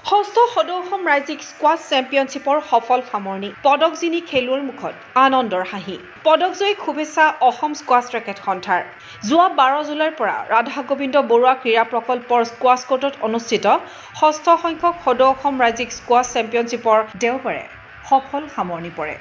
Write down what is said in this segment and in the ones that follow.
ষষ্ঠ সদৌ অসম ৰাজ্যিক স্কোৱাছ চেম্পিয়নশ্বিপৰ সফল সামৰণি পদকজনী খেলুৱৈৰ মুখত আনন্দৰ হাঁহি পদকজয়ীক শুভেচ্ছা অসম স্কোৱাছ ৰেকেট সন্থাৰ যোৱা 12 জুলাইৰ পৰা ৰাধা গোবিন্দ বৰুৱা ক্ৰীড়া প্ৰকল্পৰ স্কোৱাছ কোৰ্টত অনুষ্ঠিত ষষ্ঠ সংখ্যক সদৌ অসম ৰাজ্যিক স্কোৱাছ চেম্পিয়নশ্বিপৰ দেওবাৰে সফল সামৰণি পৰে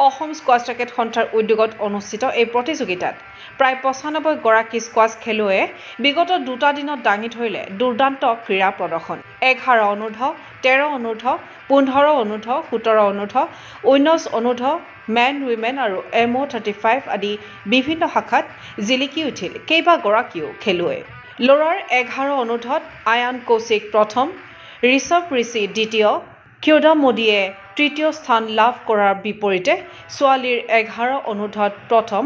অসম স্কোৱাছ ৰেকেট সন্থাৰ উদ্যোগত অনুষ্ঠিত এই প্ৰতিযোগিতাত প্ৰায় 95 গৰাকী স্কোৱাছ খেলুৱৈয়ে বিগত দুটা দিনত দাঙি ধৰিলে দুৰ্দান্ত ক্ৰীড়া প্ৰদৰ্শন 11 অনূৰ্ধ্ব 13 অনূৰ্ধ্ব 15 অনূৰ্ধ্ব 17 অনূৰ্ধ্ব 19 অনূৰ্ধ্ব মেন উইমেন আৰু MO35 আদি বিভিন্ন শাখাত জিলিকি উঠিল কেইবাগৰাকীও খেলুৱৈ ল'ৰাৰ 11 অনূৰ্ধ্বত আয়ান কৌশিক প্ৰথম ঋষভ ঋষি দ্বিতীয় কিয়দা মোদীয়ে তৃতীয় স্থান লাভ কৰাৰ বিপৰীতে ছোৱালীৰ 11 অনূৰ্ধ্বত প্ৰথম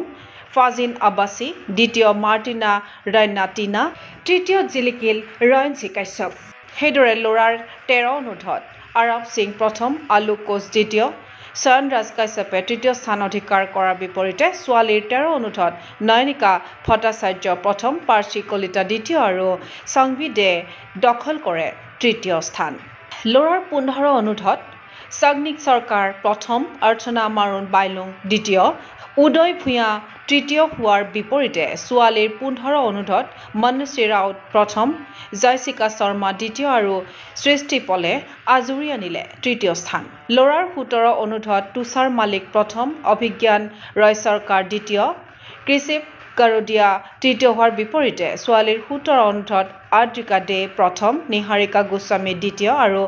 ফাজিন আব্বাসী দ্বিতীয় মাৰ্টিনা ৰাইনাটিনা তৃতীয় জিলিকিল ৰয়ঞ্চি কাশ্যপ সেইদৰে ল'ৰাৰ 13 অনূৰ্ধ্বত আৰৱ সিং প্ৰথম আলোক কোচ দ্বিতীয় চয়নৰাজ কাশ্যপে তৃতীয় স্থান অধিকাৰ কৰাৰ বিপৰীতে ছোৱালীৰ 13 অনূৰ্ধ্বত নয়নিকা ভট্টাচাৰ্য প্ৰথম পাৰ্চী কলিতা দ্বিতীয় আৰু সংবি দে দখল কৰে তৃতীয় স্থান ল'ৰাৰ 15 অনূৰ্ধ্বত সগনিক চৰকাৰ প্ৰথম অৰ্চনা মাৰুণ বাইলুং দ্বিতীয় উদয় ভূঞা তৃতীয় হোৱাৰ বিপৰীতে ছোৱালীৰ 15 অনূৰ্ধ্বত মনুশ্ৰী ৰাউত প্ৰথম জয়শিকা শৰ্মা দ্বিতীয় আৰু সৃষ্টি পলে আজুৰি আনিলে তৃতীয় স্থান ল'ৰাৰ 17 অনূৰ্ধ্বত তুষাৰ মালিক প্ৰথম অভিজ্ঞান ৰয় চৰকাৰ দ্বিতীয় কৃষিপ কাৰোদিয়া তৃতীয় হোৱাৰ বিপৰীতে ছোৱালীৰ 17 অনূৰ্ধ্বত আদ্ৰিকা দে প্ৰথম নিহাৰিকা গোস্বামী দ্বিতীয় আৰু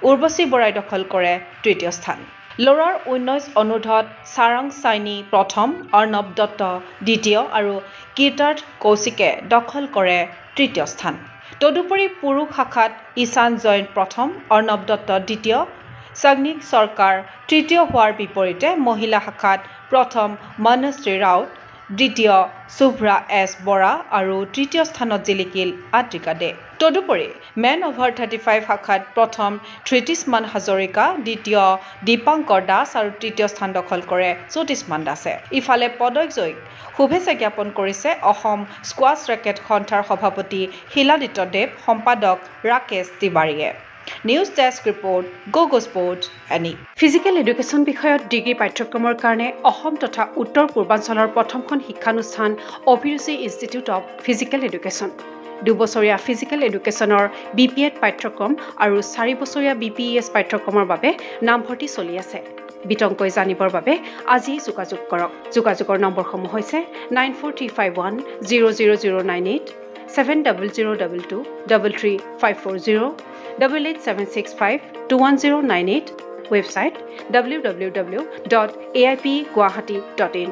উৰ্বশী বৰাই দখল কৰে তৃতীয় স্থান ল'ৰাৰ 19 অনূৰ্ধ্বত সাৰাং চাইনি প্ৰথম অৰ্ণৱ দত্ত দ্বিতীয় আৰু কীৰ্তাৰ্থ কৌশিকে দখল কৰে তৃতীয় স্থান তদুপৰি পুৰুষ শাখাত ঈশান জৈন প্ৰথম অৰ্ণৱ দত্ত দ্বিতীয় সগনিক চৰকাৰ তৃতীয় হোৱাৰ বিপৰীতে মহিলা শাখাত প্ৰথম মনুশ্ৰী ৰাউত দ্বিতীয় শুভ্ৰা এছ বৰা আৰু তৃতীয় স্থানত জিলিকিল আদ্ৰিকা দে তদুপৰি মেন অভাৰ 35 শাখাত প্ৰথম ধৃতিষ্মান হাজৰিকা দ্বিতীয় দীপাংকৰ দাস আৰু তৃতীয় স্থান দখল কৰে জ্যোতিষ্মান দাসে ইফালে পদকজয়ীক শুভেচ্ছা জ্ঞাপন কৰিছে অসম স্কোৱাছ ৰেকেট সন্থাৰ সভাপতি শিলাদিত্য দেৱ সম্পাদক ৰাকেশ তিৱাৰীয়ে নিউজ ডেস্ক ৰিপৰ্ট গো স্পৰ্টছ এনি ফিজিকেল এডুকেশ্যন বিষয়ত ডিগ্ৰী পাঠ্যক্ৰমৰ কাৰণে অসম তথা উত্তৰ পূৰ্বাঞ্চলৰ প্ৰথমখন শিক্ষানুষ্ঠান অভিৰুচি ইনষ্টিটিউট অৱ ফিজিকেল এডুকেশ্যন 2 বছৰীয়া ফিজিকেল এডুকেশ্যনৰ BPEd পাঠ্যক্ৰম আৰু 4 বছৰীয়া BPES পাঠ্যক্ৰমৰ বাবে নামভৰ্তি চলি আছে বিতংকৈ জানিবৰ বাবে আজি যোগাযোগ কৰক যোগাযোগৰ নম্বৰসমূহ হৈছে 9435100098 7002 33540 88765210098 website www.aipguwahati.in